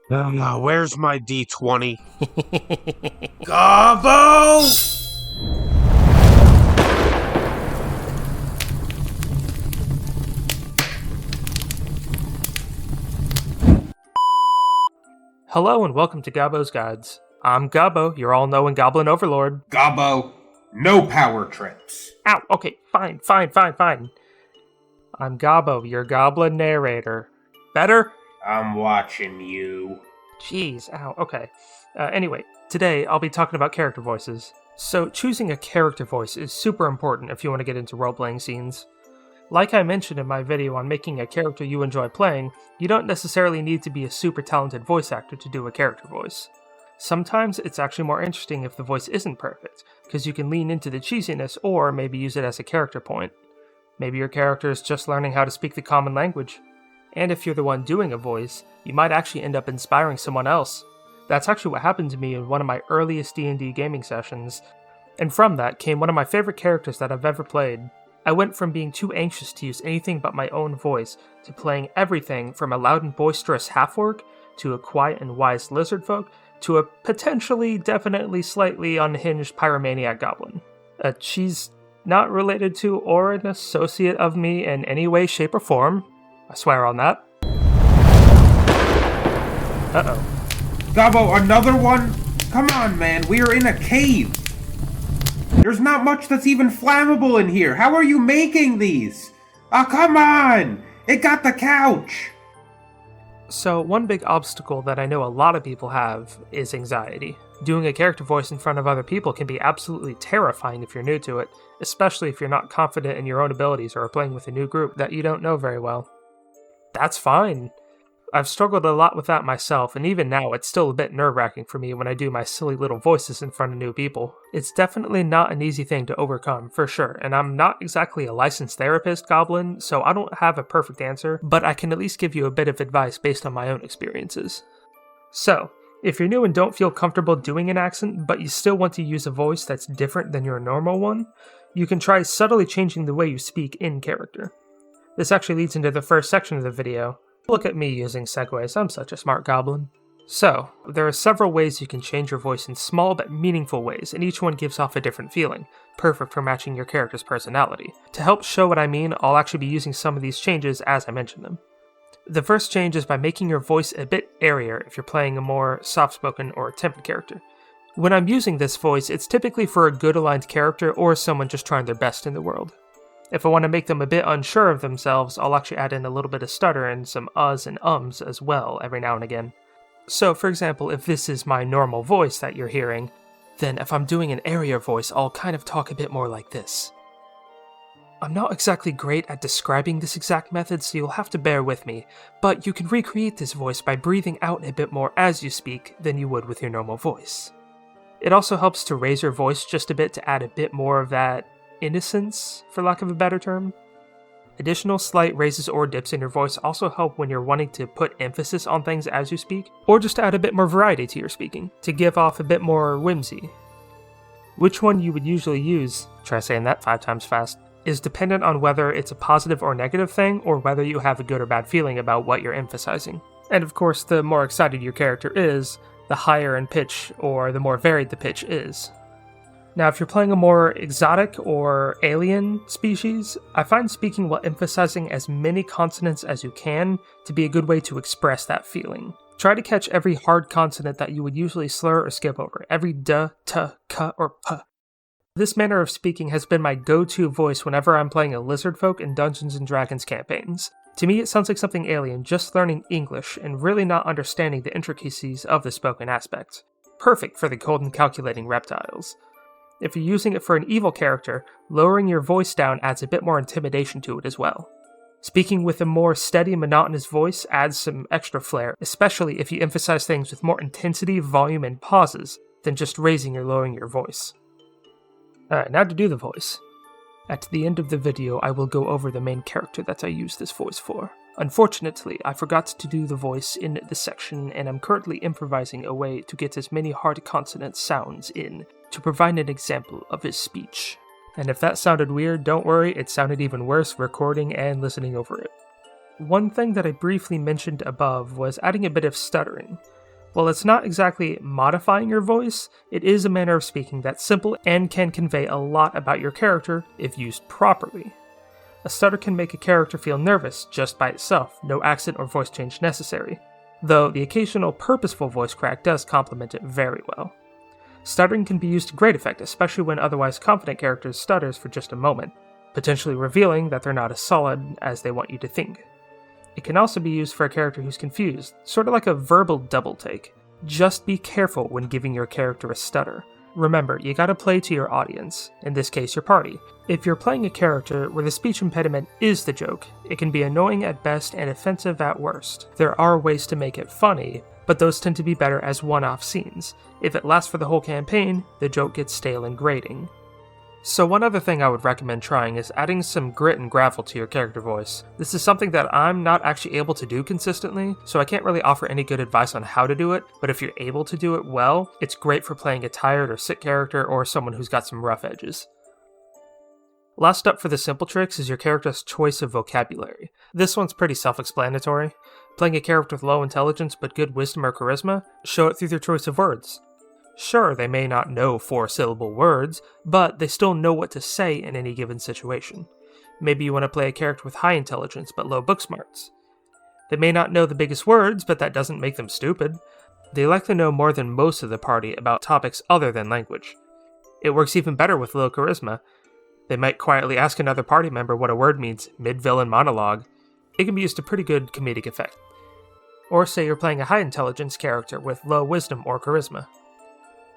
Where's my D20? Gobbo! Hello and welcome to Gobbo's Guides. I'm Gobbo, your all-knowing goblin overlord. Gobbo, no power trips. Ow, okay, fine. I'm Gobbo, your goblin narrator. Better? I'm watching you. Jeez, ow, okay. Anyway, today I'll be talking about character voices. So choosing a character voice is super important if you want to get into role-playing scenes. Like I mentioned in my video on making a character you enjoy playing, you don't necessarily need to be a super talented voice actor to do a character voice. Sometimes it's actually more interesting if the voice isn't perfect, because you can lean into the cheesiness or maybe use it as a character point. Maybe your character is just learning how to speak the common language. And if you're the one doing a voice, you might actually end up inspiring someone else. That's actually what happened to me in one of my earliest D&D gaming sessions, and from that came one of my favorite characters that I've ever played. I went from being too anxious to use anything but my own voice to playing everything from a loud and boisterous half-orc to a quiet and wise lizard folk to a potentially, definitely, slightly unhinged pyromaniac goblin. She's not related to or an associate of me in any way, shape, or form. I swear on that. Uh-oh. Gobbo, another one? Come on, man, we are in a cave. There's not much that's even flammable in here. How are you making these? Oh, come on! It got the couch! So, one big obstacle that I know a lot of people have is anxiety. Doing a character voice in front of other people can be absolutely terrifying if you're new to it, especially if you're not confident in your own abilities or are playing with a new group that you don't know very well. That's fine. I've struggled a lot with that myself, and even now it's still a bit nerve-wracking for me when I do my silly little voices in front of new people. It's definitely not an easy thing to overcome, for sure, and I'm not exactly a licensed therapist, Goblin, so I don't have a perfect answer, but I can at least give you a bit of advice based on my own experiences. So, if you're new and don't feel comfortable doing an accent, but you still want to use a voice that's different than your normal one, you can try subtly changing the way you speak in character. This actually leads into the first section of the video. Look at me using segues, I'm such a smart goblin. So, there are several ways you can change your voice in small but meaningful ways, and each one gives off a different feeling, perfect for matching your character's personality. To help show what I mean, I'll actually be using some of these changes as I mention them. The first change is by making your voice a bit airier if you're playing a more soft-spoken or timid character. When I'm using this voice, it's typically for a good aligned character or someone just trying their best in the world. If I want to make them a bit unsure of themselves, I'll actually add in a little bit of stutter and some uhs and ums as well every now and again. So, for example, if this is my normal voice that you're hearing, then if I'm doing an airier voice, I'll kind of talk a bit more like this. I'm not exactly great at describing this exact method, so you'll have to bear with me, but you can recreate this voice by breathing out a bit more as you speak than you would with your normal voice. It also helps to raise your voice just a bit to add a bit more of that innocence, for lack of a better term. Additional slight raises or dips in your voice also help when you're wanting to put emphasis on things as you speak, or just add a bit more variety to your speaking, to give off a bit more whimsy. Which one you would usually use, try saying that 5 times fast, is dependent on whether it's a positive or negative thing, or whether you have a good or bad feeling about what you're emphasizing. And of course, the more excited your character is, the higher in pitch or the more varied the pitch is. Now, if you're playing a more exotic or alien species, I find speaking while emphasizing as many consonants as you can to be a good way to express that feeling. Try to catch every hard consonant that you would usually slur or skip over, every d, t, k, or p. This manner of speaking has been my go-to voice whenever I'm playing a lizard folk in Dungeons & Dragons campaigns. To me, it sounds like something alien just learning English and really not understanding the intricacies of the spoken aspect. Perfect for the cold and calculating reptiles. If you're using it for an evil character, lowering your voice down adds a bit more intimidation to it as well. Speaking with a more steady, monotonous voice adds some extra flair, especially if you emphasize things with more intensity, volume, and pauses than just raising or lowering your voice. Alright, now to do the voice. At the end of the video, I will go over the main character that I use this voice for. Unfortunately, I forgot to do the voice in this section, and I'm currently improvising a way to get as many hard consonant sounds in to provide an example of his speech. And if that sounded weird, don't worry, it sounded even worse recording and listening over it. One thing that I briefly mentioned above was adding a bit of stuttering. While it's not exactly modifying your voice, it is a manner of speaking that's simple and can convey a lot about your character if used properly. A stutter can make a character feel nervous just by itself, no accent or voice change necessary, though the occasional purposeful voice crack does complement it very well. Stuttering can be used to great effect, especially when otherwise confident characters stutters for just a moment, potentially revealing that they're not as solid as they want you to think. It can also be used for a character who's confused, sort of like a verbal double take. Just be careful when giving your character a stutter. Remember, you gotta play to your audience, in this case your party. If you're playing a character where the speech impediment is the joke, it can be annoying at best and offensive at worst. There are ways to make it funny, but those tend to be better as one-off scenes. If it lasts for the whole campaign, the joke gets stale and grating. So one other thing I would recommend trying is adding some grit and gravel to your character voice. This is something that I'm not actually able to do consistently, so I can't really offer any good advice on how to do it, but if you're able to do it well, it's great for playing a tired or sick character or someone who's got some rough edges. Last up for the simple tricks is your character's choice of vocabulary. This one's pretty self-explanatory. Playing a character with low intelligence but good wisdom or charisma, show it through their choice of words. Sure, they may not know 4-syllable words, but they still know what to say in any given situation. Maybe you want to play a character with high intelligence but low book smarts. They may not know the biggest words, but that doesn't make them stupid. They likely know more than most of the party about topics other than language. It works even better with low charisma. They might quietly ask another party member what a word means mid-villain monologue. It can be used to pretty good comedic effect. Or say you're playing a high intelligence character with low wisdom or charisma.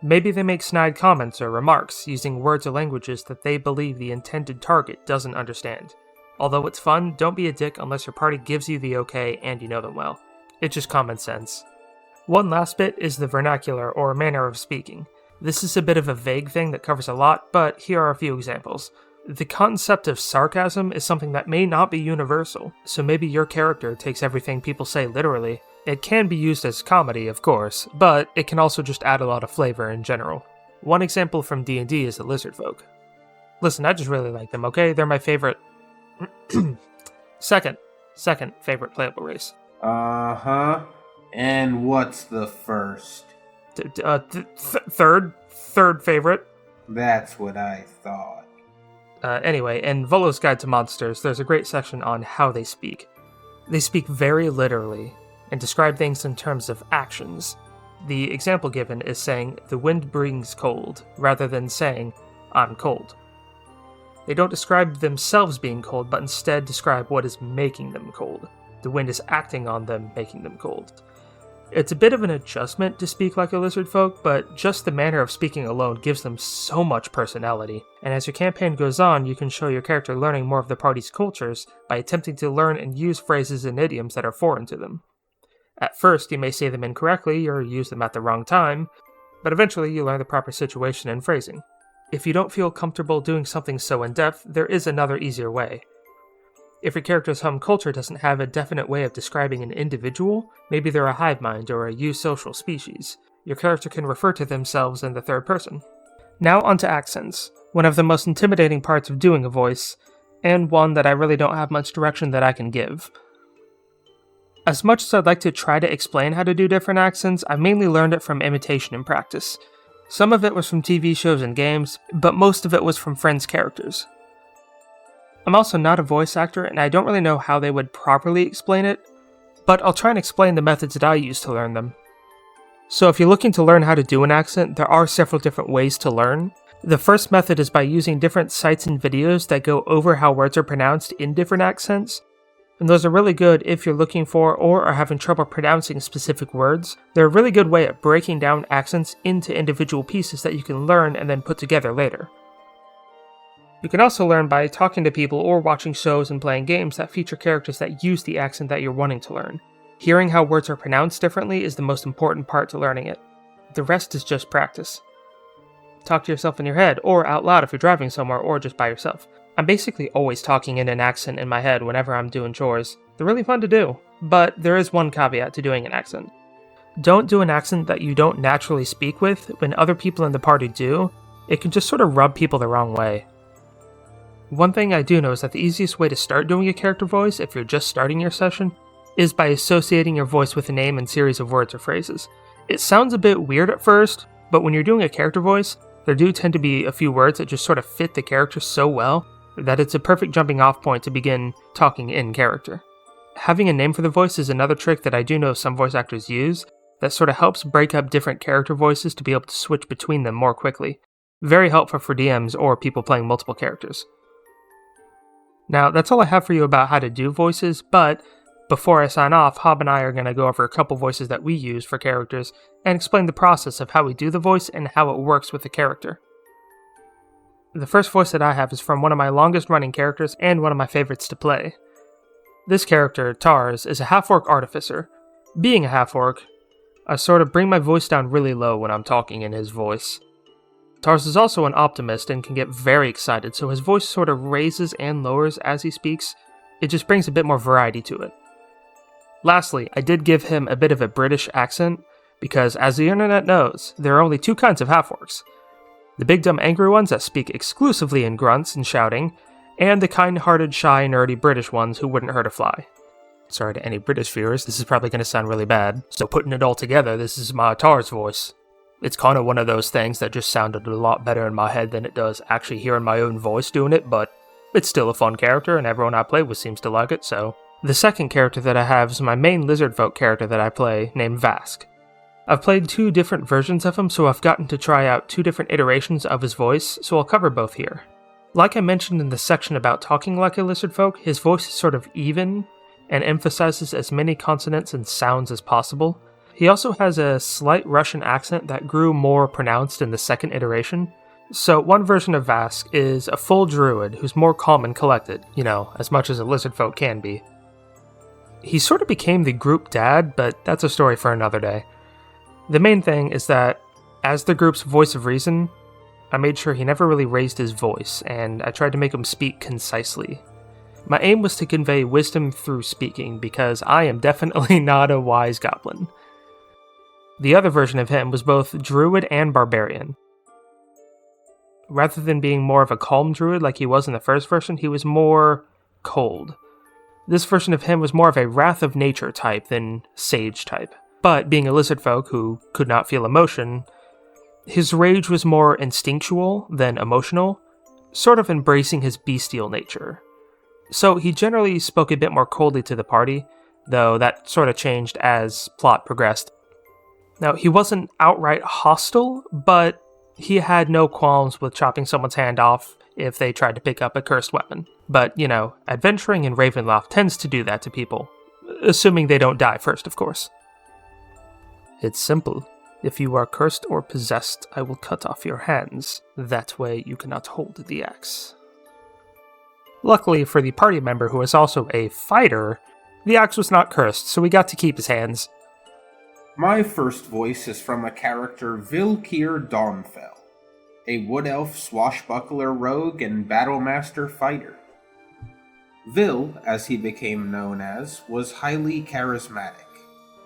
Maybe they make snide comments or remarks using words or languages that they believe the intended target doesn't understand. Although it's fun, don't be a dick unless your party gives you the okay and you know them well. It's just common sense. One last bit is the vernacular or manner of speaking. This is a bit of a vague thing that covers a lot, but here are a few examples. The concept of sarcasm is something that may not be universal, so maybe your character takes everything people say literally. It can be used as comedy, of course, but it can also just add a lot of flavor in general. One example from D&D is the lizard folk. Listen, I just really like them, okay? They're my favorite... second favorite playable race. Uh-huh. And what's the first? Third favorite. That's what I thought. Anyway, in Volo's Guide to Monsters, there's a great section on how they speak. They speak very literally, and describe things in terms of actions. The example given is saying, "The wind brings cold," rather than saying, "I'm cold." They don't describe themselves being cold, but instead describe what is making them cold. The wind is acting on them, making them cold. It's a bit of an adjustment to speak like a lizard folk, but just the manner of speaking alone gives them so much personality, and as your campaign goes on, you can show your character learning more of the party's cultures by attempting to learn and use phrases and idioms that are foreign to them. At first, you may say them incorrectly or use them at the wrong time, but eventually you learn the proper situation and phrasing. If you don't feel comfortable doing something so in-depth, there is another easier way. If your character's home culture doesn't have a definite way of describing an individual, maybe they're a hive mind or a eusocial species, your character can refer to themselves in the third person. Now onto accents, one of the most intimidating parts of doing a voice, and one that I really don't have much direction that I can give. As much as I'd like to try to explain how to do different accents, I mainly learned it from imitation and practice. Some of it was from TV shows and games, but most of it was from friends' characters. I'm also not a voice actor, and I don't really know how they would properly explain it, but I'll try and explain the methods that I use to learn them. So if you're looking to learn how to do an accent, there are several different ways to learn. The first method is by using different sites and videos that go over how words are pronounced in different accents, and those are really good if you're looking for or are having trouble pronouncing specific words. They're a really good way at breaking down accents into individual pieces that you can learn and then put together later. You can also learn by talking to people or watching shows and playing games that feature characters that use the accent that you're wanting to learn. Hearing how words are pronounced differently is the most important part to learning it. The rest is just practice. Talk to yourself in your head, or out loud if you're driving somewhere, or just by yourself. I'm basically always talking in an accent in my head whenever I'm doing chores. They're really fun to do, but there is one caveat to doing an accent. Don't do an accent that you don't naturally speak with. When other people in the party do, it can just sort of rub people the wrong way. One thing I do know is that the easiest way to start doing a character voice, if you're just starting your session, is by associating your voice with a name and series of words or phrases. It sounds a bit weird at first, but when you're doing a character voice, there do tend to be a few words that just sort of fit the character so well that it's a perfect jumping off point to begin talking in character. Having a name for the voice is another trick that I do know some voice actors use that sort of helps break up different character voices to be able to switch between them more quickly. Very helpful for DMs or people playing multiple characters. Now, that's all I have for you about how to do voices, but before I sign off, Hob and I are going to go over a couple voices that we use for characters and explain the process of how we do the voice and how it works with the character. The first voice that I have is from one of my longest running characters and one of my favorites to play. This character, Tars, is a half-orc artificer. Being a half-orc, I sort of bring my voice down really low when I'm talking in his voice. Tars is also an optimist and can get very excited, so his voice sort of raises and lowers as he speaks. It just brings a bit more variety to it. Lastly, I did give him a bit of a British accent, because as the internet knows, there are only two kinds of half-orcs. The big dumb angry ones that speak exclusively in grunts and shouting, and the kind-hearted, shy, nerdy British ones who wouldn't hurt a fly. Sorry to any British viewers, this is probably going to sound really bad, so putting it all together, this is my Tars voice. It's kind of one of those things that just sounded a lot better in my head than it does actually hearing my own voice doing it, but it's still a fun character and everyone I play with seems to like it, so. The second character that I have is my main lizard folk character that I play, named Vask. I've played two different versions of him, so I've gotten to try out two different iterations of his voice, so I'll cover both here. Like I mentioned in the section about talking like a lizard folk, his voice is sort of even and emphasizes as many consonants and sounds as possible. He also has a slight Russian accent that grew more pronounced in the second iteration. So one version of Vask is a full druid who's more calm and collected, as much as a lizard folk can be. He sort of became the group dad, but that's a story for another day. The main thing is that, as the group's voice of reason, I made sure he never really raised his voice, and I tried to make him speak concisely. My aim was to convey wisdom through speaking, because I am definitely not a wise goblin. The other version of him was both druid and barbarian. Rather than being more of a calm druid like he was in the first version, he was more cold. This version of him was more of a wrath of nature type than sage type. But being a lizard folk who could not feel emotion, his rage was more instinctual than emotional, sort of embracing his bestial nature. So he generally spoke a bit more coldly to the party, though that sort of changed as plot progressed. Now, he wasn't outright hostile, but he had no qualms with chopping someone's hand off if they tried to pick up a cursed weapon. But, adventuring in Ravenloft tends to do that to people. Assuming they don't die first, of course. It's simple. If you are cursed or possessed, I will cut off your hands. That way you cannot hold the axe. Luckily for the party member who is also a fighter, the axe was not cursed, so we got to keep his hands. My first voice is from a character Vilkir Dawnfell, a wood elf swashbuckler rogue and battlemaster fighter. Vil, as he became known as, was highly charismatic,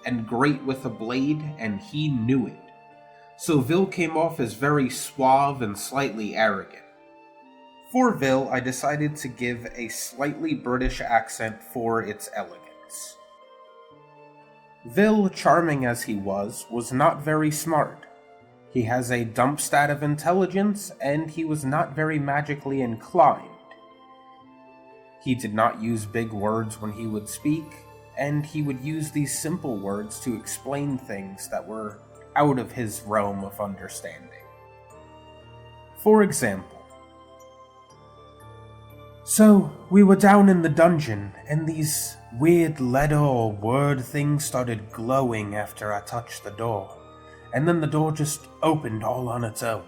and great with a blade, and he knew it. So Vil came off as very suave and slightly arrogant. For Vil, I decided to give a slightly British accent for its elegance. Vil, charming as he was not very smart. He has a dump stat of intelligence, and he was not very magically inclined. He did not use big words when he would speak, and he would use these simple words to explain things that were out of his realm of understanding. For example, so we were down in the dungeon, and these weird letter or word things started glowing after I touched the door, and then the door just opened all on its own.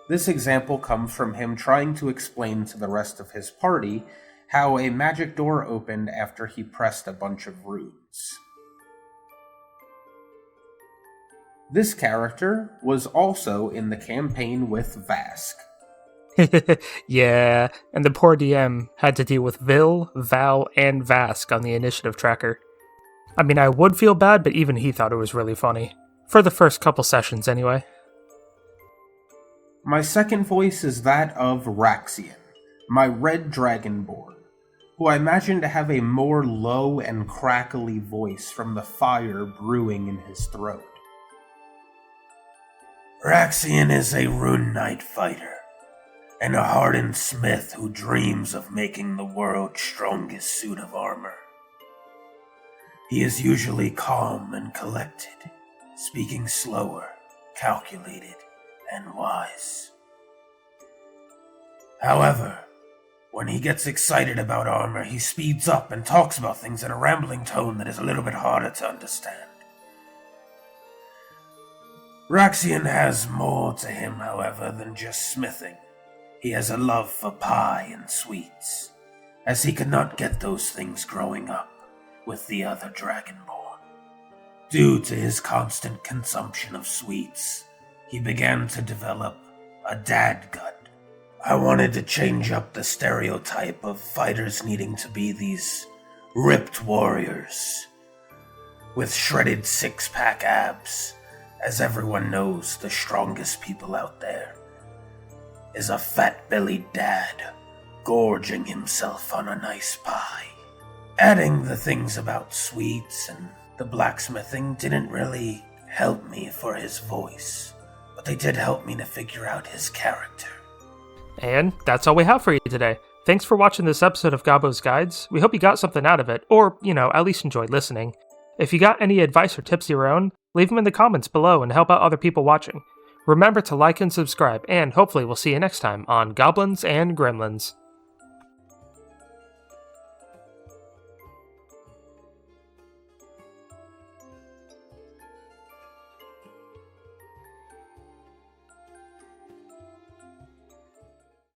This example comes from him trying to explain to the rest of his party how a magic door opened after he pressed a bunch of runes. This character was also in the campaign with Vask. Yeah, and the poor DM had to deal with Vil, Val, and Vask on the initiative tracker. I mean, I would feel bad, but even he thought it was really funny. For the first couple sessions, anyway. My second voice is that of Raxian, my red dragonborn, who I imagine to have a more low and crackly voice from the fire brewing in his throat. Raxian is a rune knight fighter, and a hardened smith who dreams of making the world's strongest suit of armor. He is usually calm and collected, speaking slower, calculated, and wise. However, when he gets excited about armor, he speeds up and talks about things in a rambling tone that is a little bit harder to understand. Raxian has more to him, however, than just smithing. He has a love for pie and sweets, as he could not get those things growing up with the other Dragonborn. Due to his constant consumption of sweets, he began to develop a dad gut. I wanted to change up the stereotype of fighters needing to be these ripped warriors with shredded six-pack abs. As everyone knows, the strongest people out there is a fat-bellied dad gorging himself on a nice pie. Adding the things about sweets and the blacksmithing didn't really help me for his voice, but they did help me to figure out his character. And that's all we have for you today. Thanks for watching this episode of Gobbo's Guides. We hope you got something out of it, or, at least enjoyed listening. If you got any advice or tips of your own, leave them in the comments below and help out other people watching. Remember to like and subscribe, and hopefully we'll see you next time on Goblins and Gremlins.